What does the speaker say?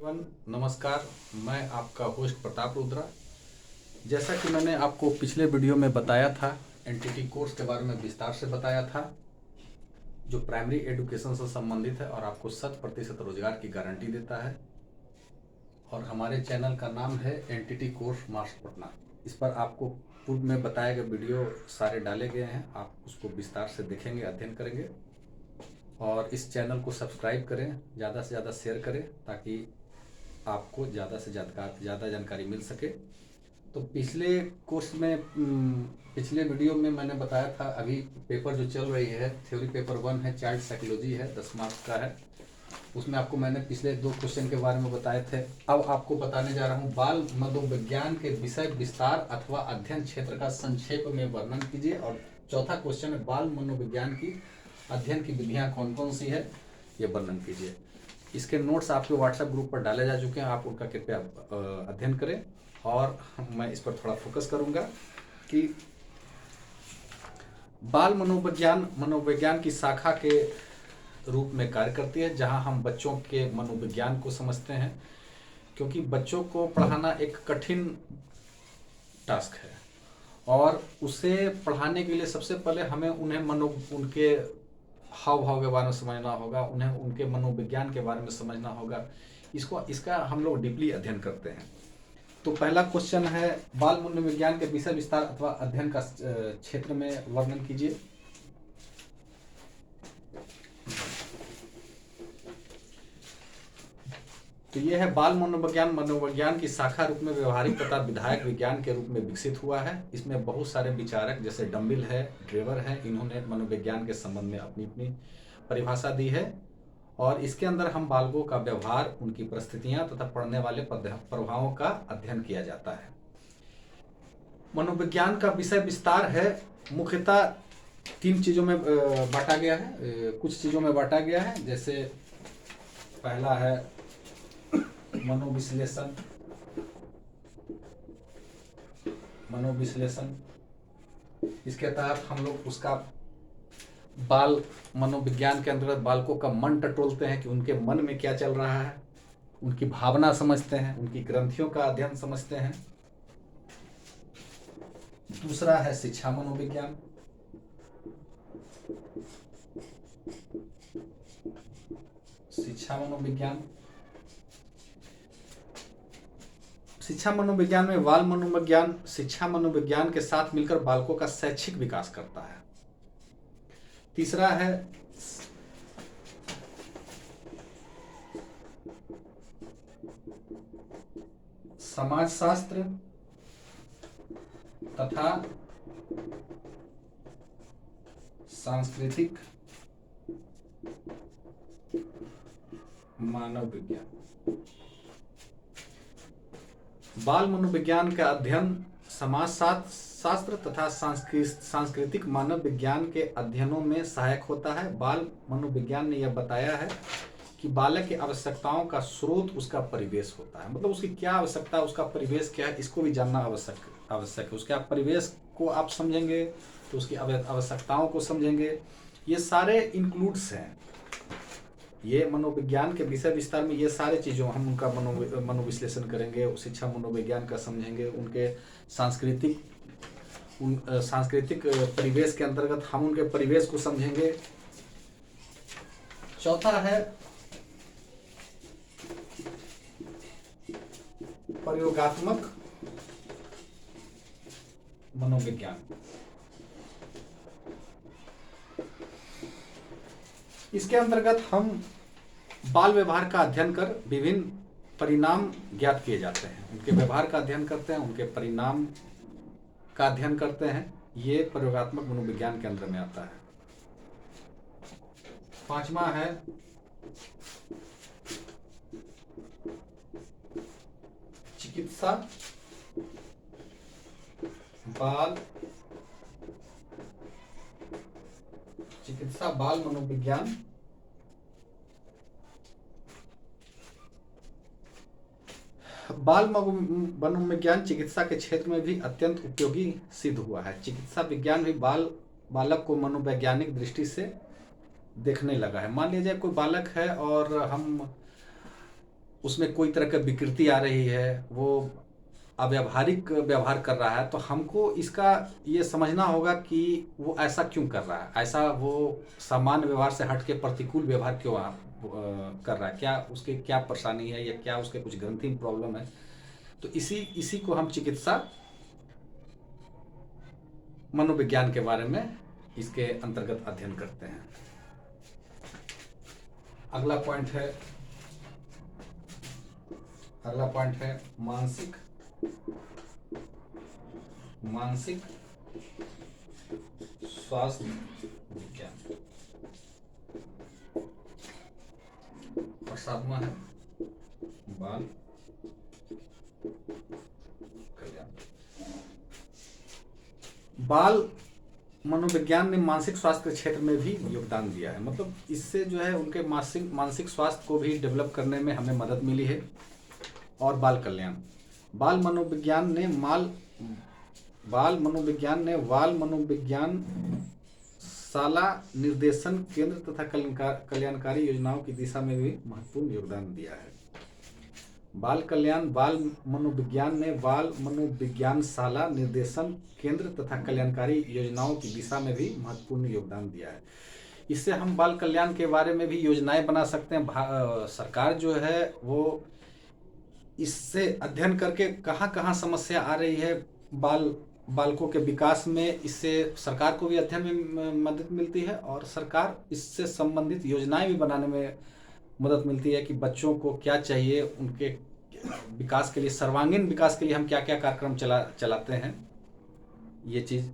नमस्कार। मैं आपका होस्ट प्रताप रुद्रा। जैसा कि मैंने आपको पिछले वीडियो में बताया था, एनटीटी कोर्स के बारे में विस्तार से बताया था, जो प्राइमरी एजुकेशन से संबंधित है और आपको 100% रोजगार की गारंटी देता है। और हमारे चैनल का नाम है एनटीटी कोर्स मास्टर पटना। इस पर आपको पूर्व में बताए गए वीडियो सारे डाले गए हैं, आप उसको विस्तार से देखेंगे, अध्ययन करेंगे और इस चैनल को सब्सक्राइब करें, ज़्यादा से ज़्यादा शेयर करें ताकि आपको ज़्यादा से ज़्यादा जानकारी मिल सके। तो पिछले कोर्स में पिछले वीडियो में मैंने बताया था, अभी पेपर जो चल रही है थ्योरी पेपर 1 है, चाइल्ड साइकोलॉजी है, 10 मार्क्स का है। उसमें आपको मैंने पिछले 2 क्वेश्चन के बारे में बताए थे। अब आपको बताने जा रहा हूँ, बाल मनोविज्ञान के विषय विस्तार अथवा अध्ययन क्षेत्र का संक्षेप में वर्णन कीजिए। और चौथा क्वेश्चन है, बाल मनोविज्ञान की अध्ययन की विधियाँ कौन कौन सी है, ये वर्णन कीजिए। इसके नोट्स आपके व्हाट्सएप ग्रुप पर डाले जा चुके हैं, आप उनका कृपया अध्ययन करें। और मैं इस पर थोड़ा फोकस करूंगा कि बाल मनोविज्ञान की शाखा के रूप में कार्य करती है, जहां हम बच्चों के मनोविज्ञान को समझते हैं, क्योंकि बच्चों को पढ़ाना एक कठिन टास्क है और उसे पढ़ाने के लिए सबसे पहले हमें उनके हाव भाव के बारे में समझना होगा, उन्हें उनके मनोविज्ञान के बारे में समझना होगा। इसका हम लोग डीपली अध्ययन करते हैं। तो पहला क्वेश्चन है, बाल मनोविज्ञान के विषय विस्तार अथवा अध्ययन का क्षेत्र में वर्णन कीजिए। तो यह है, बाल मनोविज्ञान की शाखा रूप में व्यवहारिक तथा विधायक विज्ञान के रूप में विकसित हुआ है। इसमें बहुत सारे विचारक जैसे डम्बिल है, ड्रेवर है, इन्होंने मनोविज्ञान के संबंध में अपनी अपनी परिभाषा दी है। और इसके अंदर हम बालकों का व्यवहार, उनकी परिस्थितियां तथा पढ़ने वाले प्रभावों का अध्ययन किया जाता है। मनोविज्ञान का विषय विस्तार है, मुख्यतः 3 चीजों में बांटा गया है, कुछ चीजों में बांटा गया है। जैसे पहला है मनोविश्लेषण। इसके तहत हम लोग उसका बाल मनोविज्ञान के अंतर्गत बालकों का मन टटोलते हैं कि उनके मन में क्या चल रहा है, उनकी भावना समझते हैं, उनकी ग्रंथियों का अध्ययन समझते हैं। दूसरा है शिक्षा मनोविज्ञान। शिक्षा मनोविज्ञान में बाल मनोविज्ञान शिक्षा मनोविज्ञान के साथ मिलकर बालकों का शैक्षिक विकास करता है। तीसरा है समाजशास्त्र तथा सांस्कृतिक मानव विज्ञान। बाल मनोविज्ञान का अध्ययन समाजशास्त्र तथा सांस्कृतिक मानव विज्ञान के अध्ययनों में सहायक होता है। बाल मनोविज्ञान ने यह बताया है कि बालक की आवश्यकताओं का स्रोत उसका परिवेश होता है। मतलब उसकी क्या आवश्यकता है, उसका परिवेश क्या है, इसको भी जानना आवश्यक है। उसके परिवेश को आप समझेंगे तो उसकी आवश्यकताओं को समझेंगे। ये सारे इंक्लूड्स हैं, ये मनोविज्ञान के विषय विस्तार में ये सारे चीज़ों हम उनका मनोविश्लेषण करेंगे, शिक्षा मनोविज्ञान का समझेंगे, उनके सांस्कृतिक परिवेश के अंतर्गत हम उनके परिवेश को समझेंगे। चौथा है प्रयोगात्मक मनोविज्ञान। इसके अंतर्गत हम बाल व्यवहार का अध्ययन कर विभिन्न परिणाम ज्ञात किए जाते हैं, उनके व्यवहार का अध्ययन करते हैं, उनके परिणाम का अध्ययन करते हैं। ये प्रयोगात्मक मनोविज्ञान के अंदर में आता है। 5वां है चिकित्सा बाल मनोविज्ञान। बाल मनोविज्ञान चिकित्सा के क्षेत्र में भी अत्यंत उपयोगी सिद्ध हुआ है। चिकित्सा विज्ञान भी बालक को मनोवैज्ञानिक दृष्टि से देखने लगा है। मान लीजिए कोई बालक है और हम उसमें कोई तरह की विकृति आ रही है, वो अव्यावहारिक व्यवहार कर रहा है, तो हमको इसका ये समझना होगा कि वो ऐसा क्यों कर रहा है, ऐसा वो सामान्य व्यवहार से हट के प्रतिकूल व्यवहार क्यों कर रहा है, क्या उसके क्या परेशानी है या क्या उसके कुछ ग्रंथि में प्रॉब्लम है। तो इसी को हम चिकित्सा मनोविज्ञान के बारे में इसके अंतर्गत अध्ययन करते हैं। अगला पॉइंट है मानसिक स्वास्थ्य विज्ञान। और सातवां है बाल कल्याण। बाल मनोविज्ञान ने मानसिक स्वास्थ्य के क्षेत्र में भी योगदान दिया है, मतलब इससे जो है उनके मानसिक स्वास्थ्य को भी डेवलप करने में हमें मदद मिली है। और बाल कल्याण, बाल मनोविज्ञान ने बाल मनोविज्ञान शाला निर्देशन केंद्र तथा कल्याणकारी योजनाओं की दिशा में भी महत्वपूर्ण योगदान दिया है। बाल मनोविज्ञान ने बाल मनोविज्ञान शाला निर्देशन केंद्र तथा कल्याणकारी योजनाओं की दिशा में भी महत्वपूर्ण योगदान दिया है। इससे हम बाल कल्याण के बारे में भी योजनाएं बना सकते हैं। सरकार जो है वो इससे अध्ययन करके कहाँ समस्या आ रही है बालकों के विकास में, इससे सरकार को भी अध्ययन में मदद मिलती है और सरकार इससे संबंधित योजनाएं भी बनाने में मदद मिलती है कि बच्चों को क्या चाहिए, उनके विकास के लिए, सर्वांगीण विकास के लिए हम क्या क्या कार्यक्रम चलाते हैं, ये चीज़